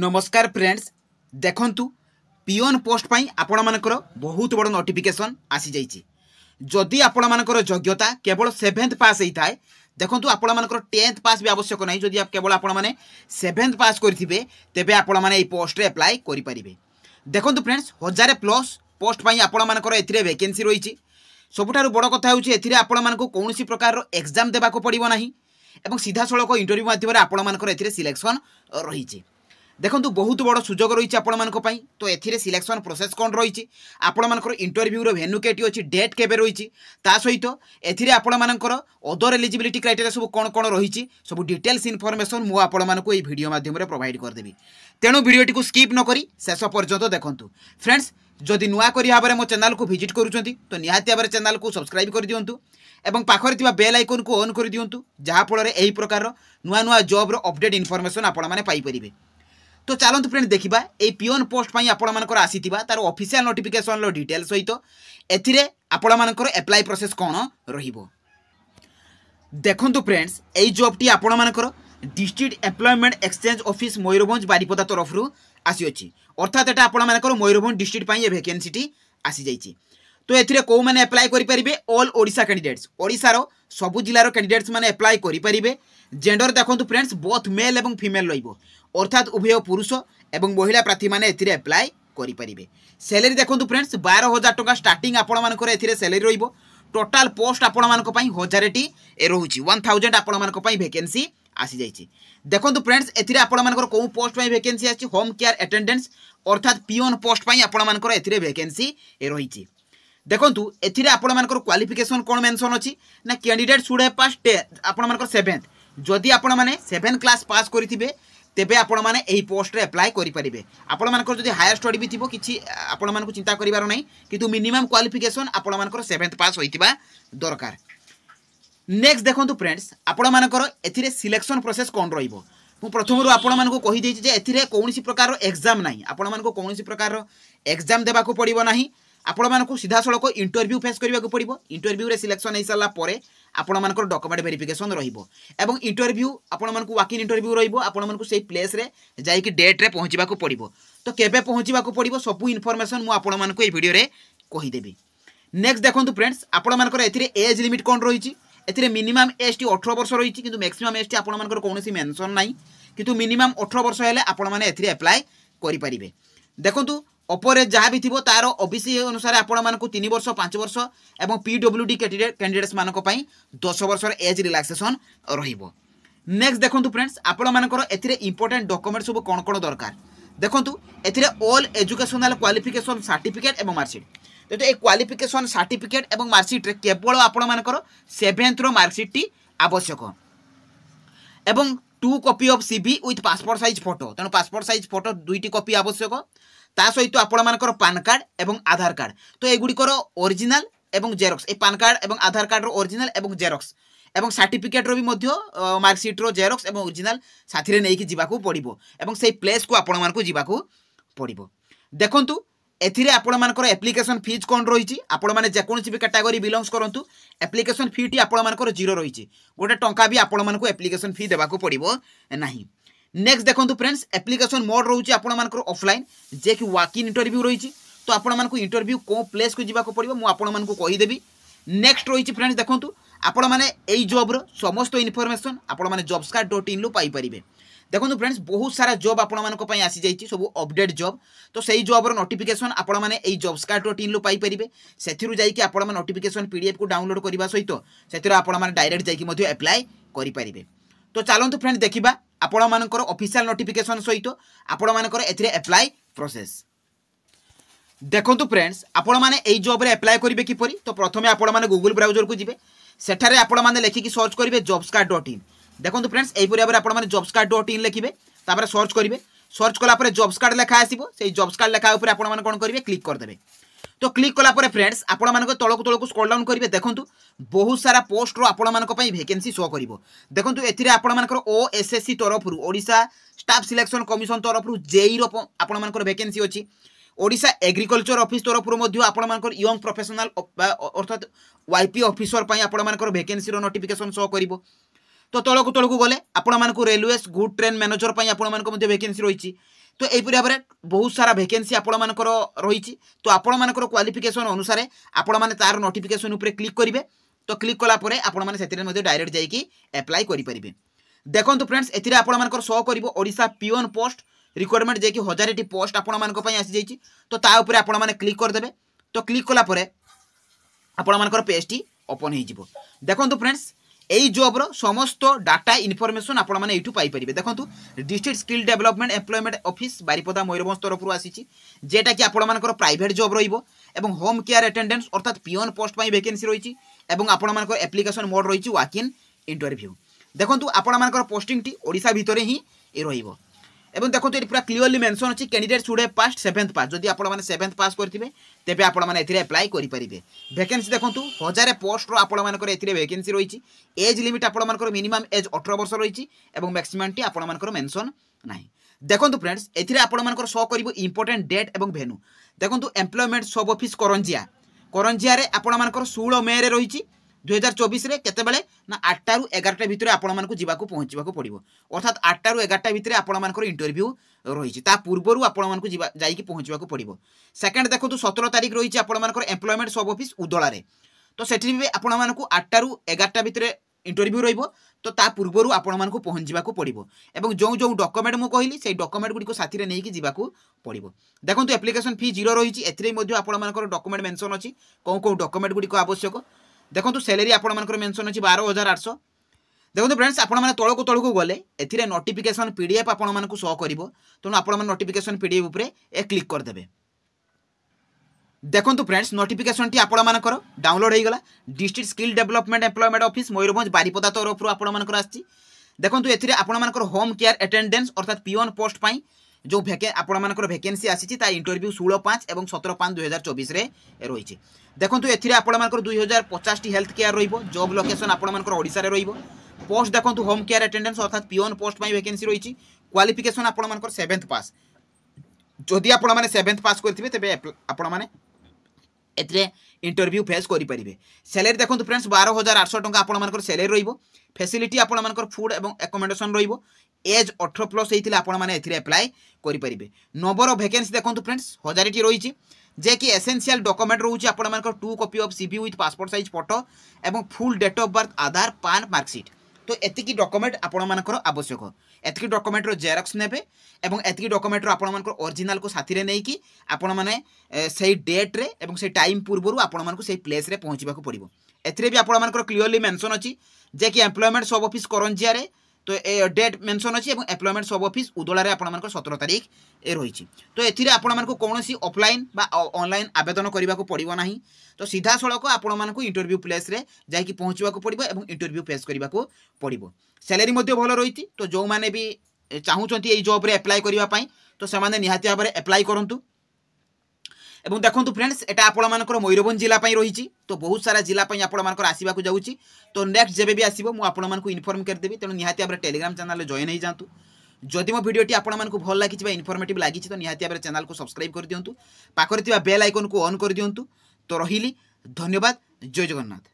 नमस्कार फ्रेंड्स देखंतु peon post पाई आपण मानकर बहुत बड़ नोटिफिकेशन आसी जाइए जदि आपण मानकर योग्यता केवल 7th पास होता है देखंतु आपण मानकर 10th पास भी आवश्यक नहीं जदि आप केवल आपण माने 7th पास करथिबे तेबे आपण माने ए पोस्ट रे अप्लाई करि परिबे। देखंतु फ्रेंड्स 1000+ पोस्ट पाई आपण मानकर एथिरे वैकेंसी रहिछि। सबुठारु बड़ कथा होउछि एथिरे आपण मानकु कोनोसी प्रकार रो एग्जाम देबाको पड़िबो नाही एवं सीधा सड़क इंटरव्यू माध्यम आपण मानकर एथिरे सिलेक्शन रहिछि। देखंतु बहुत बड़ सुजोग रही आपण मानक पई तो एथिरे सिलेक्शन प्रोसेस कोन रही आपण मानकर इंटरव्यू रो वेन्यू केटी अछि डेट केबे रही ता सहित एथिरे आपण मानकर अदर एलिजिबिलिटी क्राइटेरिया सब कोन कोन रही सब डिटेल्स इनफॉरमेशन मु आपण मानक ए वीडियो माध्यम रे प्रोवाइड कर देबी। तेणु वीडियोटी को स्किप न करी शेष पर्यंत देखंतु। फ्रेंड्स जदि नुआ करी भाबरे मो चैनल को विजिट करूछंती तो निहाती भाबरे चैनल को सब्सक्राइब कर दियंतु एवं पाखरे थिबा बेल आइकन को ऑन कर दियंतु जहा फल रे एही प्रकार नुआ नुआ जॉब रो अपडेट इनफॉरमेशन आपण माने पाई परिबे। तो चलते फ्रेंड देखा ये पियोन पोस्ट पाई आपण मानकर आसीथिबा तार ऑफिशियल नोटिफिकेशन लो डिटेल सहित एथिरे आपण मानकर अप्लाई प्रोसेस कोन रहिबो। देखंतु फ्रेंड्स एई जॉब टी आपण मानकर district employment exchange office Mayurbhanj Baripada तरफ रु आसी अछि अर्थात एटा आपण मानकर मयूरभंज डिस्ट्रिक्ट पाई ए वैकेंसी टी आसी जाइछि। तो एथिरे को माने अप्लाई करि परिबे ऑल ओडिशा कैंडिडेट्स ओडिशा रो सबु जिल्ला रो कैंडिडेट्स माने अप्लाई करि परिबे। जेंडर देखंतु फ्रेंड्स बोथ मेल एवं फीमेल रहिबो अर्थात उभय पुरुष एवं महिला प्रार्थी माने एथिरे अप्लाई करि परिबे। सैलरी देखंतु फ्रेंड्स 12000 टका स्टार्टिंग आपण मानकर एथिरे सैलरी रहिबो। टोटल पोस्ट आपण मानक पई 1000 टी ए रहुची 1000 आपण मानक पई वैकेंसी आसी जाइछि। देखंतु फ्रेंड्स एथिरे आपण मानकर को पोस्ट पई वैकेंसी आछि होम केयर अटेंडेंस अर्थात पियोन पोस्ट पई आपण मानकर एथिरे वैकेंसी ए रहिछि। देखंतु एथिरे आपण मानकर क्वालिफिकेशन कोन मेंशन अछि ना कैंडिडेट शुड हैव पास आपण मानकर 7th जदि आपण माने 7th क्लास पास करिथिबे तेबे आपण माने एही पोस्ट रे अप्लाई करि परिबे। आपण मानकर जदि हायर स्टडी भी थिबो किछि आपण मानकु चिंता करिवार नै किंतु मिनिमम क्वालिफिकेशन आपण मानकर 7th पास होइतिबा दरकार। नेक्स्ट देखंतु फ्रेंड्स आपण मानकर एथिरे सिलेक्शन प्रोसेस कोन रहिबो। मु प्रथमरु आपण मानकु कहि दैछि जे एथिरे कोनोसी प्रकार रो एग्जाम नाही आपण मानकु कोनोसी प्रकार रो एग्जाम देबाको पड़िबो नाही आपण मानकु सीधा सड़क इंटरव्यू फेस करबाको पड़िबो। इंटरव्यू रे सिलेक्शन होई साला परे आपण मानकर डॉक्यूमेंट वेरिफिकेशन रहिबो एवं इंटरव्यू आपण मानकु वॉक इन इंटरव्यू रहिबो आपण मानकु सेही प्लेस रे जाई कि डेट रे पहुंचीबाको पड़िबो। तो केबे पहुंचीबाको पड़िबो सब इनफॉरमेशन मु आपण मानकु ए वीडियो रे कहि देबी। नेक्स्ट देखंतु फ्रेंड्स आपण मानकर एथिरे एज लिमिट कोन रहिछि एथिरे मिनिमम एज टी 18 वर्ष रहिछि किंतु मैक्सिमम एज टी आपण मानकर कोनोसी मेंशन नाही किंतु मिनिमम 18 वर्ष हेले आपण माने एथिरे अप्लाई करि परिबे। देखंतु अपरे जहाँ भी थी तार ओबीसी अनुसार आपण मानकु 3 वर्ष 5 वर्ष एवं पीडब्ल्यूडी कैंडिडेट्स मानक पई 10 वर्ष एज रिलैक्सेशन रहिबो। नेक्स्ट देखंतु फ्रेंड्स आपण मानकर एथिरे इंपोर्टेंट डॉक्यूमेंट सब कोन कोन दरकार। देखंतु एथिरे ऑल एजुकेशनल क्वालिफिकेशन सर्टिफिकेट एवं मार्कशीट तो ए क्वालिफिकेशन सर्टिफिकेट एवं मार्कशीट रे केवल आपण मानकर 7th रो मार्कशीट टी आवश्यक एवं 2 copy of CV with passport size photo तेणु पासपोर्ट साइज फोटो 2टी कॉपी आवश्यक ता सहित आपण मानकर पैन कार्ड एवं आधार कार्ड तो एगुड़िकर ओरिजिनल एवं जेरॉक्स ए पैन कार्ड एवं आधार कार्ड रो ओरिजिनल एवं जेरॉक्स एवं सर्टिफिकेट रो भी मध्य मार्कशीट रो जेरॉक्स एवं ओरिजिनल साथी रे नै कि जिबाकू पड़िबो एवं सेही प्लेस को आपण मानकू जिबाकू पड़िबो। देखंतु एथिरे आपण मानकर एप्लिकेशन फीस कोन रहिछि आपण माने जे कोनसी भी कैटेगरी बिलोंग्स करंतु एप्लिकेशन फी टी आपण मानकर 0 रहिछि गोटे टंका भी आपण मानकू एप्लिकेशन फी देबाकू पड़िबो नाही। नेक्स्ट देखंतु फ्रेंड्स एप्लिकेशन मोड रोचे आपण मानकर ऑफलाइन जे कि वॉक इन इंटरव्यू रही तो आपण मानकू इंटरव्यू को प्लेस को जिबाको पड़िबो मु आपण मानकू कहि देबी। नेक्स्ट रही फ्रेंड्स देखंतु आपण माने एई जॉब रो समस्त इनफॉरमेशन आपण माने jobscard.in लो पाई परिबे। देखंतु फ्रेंड्स बहुत सारा जॉब आपण मानक पई आसी जाईची सब अपडेट जॉब तो सही जॉब रो नोटिफिकेशन आपण माने एई jobscard.in लो पाई परिबे। सेथिरु जाई कि आपण माने नोटिफिकेशन पीडीएफ को डाउनलोड करबा सहित सेथिरु आपण माने डायरेक्ट जाई कि मध्य अप्लाई करि परिबे। तो चलंतु फ्रेंड देखिबा आपण मानकर ऑफिशियल नोटिफिकेशन सहित आपण मानकर एथिरे अप्लाई प्रोसेस। देखंतु फ्रेंड्स आपण माने एई जॉब रे अप्लाई करिवे किपरि तो प्रथमे आपण माने गूगल ब्राउजर को जिवे सेठारे आपण माने लेखि कि सर्च करिवे jobscard.in। देखंतु फ्रेंड्स एई परि आपण माने jobscard.in लिखिबे तापर सर्च करिवे सर्च कला पर जॉब्स कार्ड लेखा आसीबो सेही जॉब्स कार्ड लेखा ऊपर आपण माने कोन करिवे क्लिक कर देबे। तो क्लिक कला पर फ्रेंड्स आपण मानक तळकु स्क्रॉल डाउन करिवे देखंतु बहुत सारा पोस्ट रो आपण मानक पई वैकेंसी शो करिवो। देखंतु एथिरे आपण मानकर ओएसएससी तरफ रु ओडिशा स्टाफ सिलेक्शन कमिशन तरफ रु जेई रो आपण मानकर वैकेंसी अछि। ओडिशा एग्रीकल्चर ऑफिस तरफ रु मध्य आपण मानकर यंग प्रोफेशनल अर्थात वाईपी ऑफिसर पई आपण मानकर वैकेंसी रो नोटिफिकेशन शो करिवो। तो तळकु गले आपण मानक रेलवेस गुड ट्रेन मैनेजर पई आपण मानक मध्य वैकेंसी रहिछि। तो यहीपरि भाव में बहुत सारा वैकेंसी आपण मानकर रही तो आपण मानकर क्वालिफिकेशन अनुसार आपण मैंने तार नोटिफिकेशन उपर क्लिक करेंगे तो क्लिक कलापर आपण मैंने डायरेक्ट जाकि एप्लाई करेंगे देखो फ्रेंड्स एथिरे आपण मानकर शो करिवो ओडिशा पियोन पोस्ट रिक्वायरमेंट जे कि 1000टी पोस्ट आपण मानक पई आसी जाइछि तो ता ऊपर आपण माने क्लिक कर देबे तो क्लिक कला परे आपण मानकर पेजटी ओपन हे जिवो देखंतु फ्रेंड्स एई जॉब रो समस्त डाटा इनफॉरमेशन आपण माने एठू पाई परिबे देखंतु district skill development employment office Baripada Mayurbhanj तरफ आसीछि जेटा कि आपण मानकर प्राइवेट जॉब रहिबो एवं होम केयर अटेंडेंस अर्थात पियोन पोस्ट पई वैकेंसी रहिछि एवं आपण मानकर एप्लिकेशन मोड रहिछि वॉक इन इंटरव्यू देखंतु आपण मानकर पोस्टिंग टी ओडिसा भितरे ही ए रहिबो एवं देखो ये पूरा क्लीयरली मेंशन अच्छी candidate should have pass 7th पास जदि आपण माने 7th पास करथिबे तेबे आपण माने एथिरे अप्लाई करि परिबे वैकेंसी देखंतु 1000 पोस्ट रो आपण मानकर एथिरे वैकेंसी रहिछि एज लिमिट आपण मानकर मिनिमम एज 18 वर्ष रहिछि एवं मैक्सिमम टी आपण मानकर मेंशन नाही देखंतु फ्रेंड्स एथिरे आपण मानकर शो करिवो इंपोर्टेंट डेट एवं वेन्यू देखंतु एम्प्लॉयमेंट सब ऑफिस करंजिया रे आपण मानकर 16 मे रे रहिछि 2024 रे केतेबेले ना 8 रु 11 भितर आपण मानकु जीवाकू पहुंचीबाकू पड़िबो अर्थात 8 रु 11 भितर आपण मानकर इंटरव्यू रहिछि ता पूर्वरु आपण मानकु जाईकी पहुंचीबाकू पड़िबो सेकंड देखंतु 17 तारिख रहिछि आपण मानकर एम्प्लॉयमेंट सब ऑफिस उदला रे तो सेठी भी आपण मानकु 8 रु 11 भितर इंटरव्यू रहिबो तो ता पूर्वरु आपण मानकु पहुंचीबाकू पड़िबो एवं जो जो डॉक्यूमेंट मु कहिली सेही डॉक्यूमेंट गुडी को साथी रे नेकी जीवाकू पड़िबो देखंतु एप्लिकेशन फी 0 रहिछि एथिरे मध्ये आपण मानकर डॉक्यूमेंट मेंशन अछि को डॉक्यूमेंट गुडी को आवश्यक देखो सैलरी आपण मानकर मेंशन अछि 12800 देखो फ्रेंड्स आपण माने तळको गले एथिरे नोटिफिकेशन पीडीएफ आपण मानकु शो करिवो तनो आपण माने नोटिफिकेशन पीडीएफ ऊपर ए क्लिक कर देबे देखो फ्रेंड्स नोटिफिकेशन टी आपण मानकर डाउनलोड हे गला district skill development employment office Mayurbhanj Baripada तरफ आपण मानकर आछि देखो एथिरे आपण मानकर होम केयर अटेंडेंस अर्थात पियोन पोस्ट पई जो आपण मानकर वैकेंसी आसी ता इंटरव्यू 16/5 एवं 17/5/2024 रे रही देखंतु एथिरे आपण मानकर 2050 टी हेल्थ केयर रहिबो जॉब लोकेशन आपण मानकर ओडिसा रे रहिबो पोस्ट देखंतु होम केयर अटेंडेंस अर्थात पियोन पोस्ट पई वैकेंसी रही क्वालिफिकेशन आपण मानकर 7th पास जदि आपण माने 7th पास करथिबे तबे आपण माने एथिरे इंटरव्यू फेस करि परिबे सैलरी देखंतु फ्रेंड्स 12800 टंका आपण मानकर सैलरी रहिबो फैसिलिटी आपण मानकर फूड एवं एकोमोडेशन रहिबो एज 18+ होइतिले आपण माने एथिरे अप्लाई करि परिबे नंबर ऑफ वैकेंसी देखंतु फ्रेंड्स 1000टी रहिछि जे कि एसेंशियल डॉक्यूमेंट रहउछि आपण मानकर 2 copy of CV with passport size photo एवं फुल डेट ऑफ बर्थ आधार पान मार्कशीट तो एतिकी डॉक्यूमेंट आपण मानकर आवश्यक एतिकी डॉक्यूमेंट रो जेरॉक्स नेबे एवं एतिकी डॉक्यूमेंट रो आपण मानकर ओरिजिनल को साथी रे नै कि आपण माने सेही डेट रे एवं से टाइम पूर्वरु आपण मानकर सेही प्लेस रे पहुंचीबाकू पड़िबो एथिरे भी आपण मानकर क्लियरली मेंशन अछि जे कि एम्प्लॉयमेंट सब ऑफिस करंजिया रे तो ए डेट मेंशन अछि एवं एम्प्लॉयमेंट सब ऑफिस उदला रे आपण मानकर 17 तारिख ए रहिछि तो एथिरे आपण मानकर कोनोसी ऑफलाइन बा ऑनलाइन आवेदन करिबाकू पड़िबो नाही तो सीधा सळक आपण मानकर इंटरव्यू प्लेस रे जाई कि पहुंचबाकू पड़िबो एवं इंटरव्यू फेस करिबाकू पड़िबो सैलरी मध्ये भलो रहिछि तो जो माने भी चाहूचंती एई जॉब रे अप्लाई करिबा पई तो से माने निहाती भाबरे अप्लाई करंतु एवं देखंतु फ्रेंड्स एटा आपण मानकर मयूरभंज जिला पई रहिछि तो बहुत सारा जिला पई आपण मानकर आसीबाकू जाउछि तो नेक्स्ट जेबे भी आसीबो मु आपण मानकू इन्फॉर्म कर देबी तेनु निहाती भाबरे टेलीग्राम चैनल रे जॉइन हे जांतु जदि मो वीडियोटी आपण मानकू भल लागिछि बा इन्फॉर्मेटिव लागिछि तो निहाती भाबरे चैनल को सब्सक्राइब कर दियंतु पाखरे थिबा बेल आइकन को ऑन कर दियंतु तो रहिली धन्यवाद जय जगन्नाथ।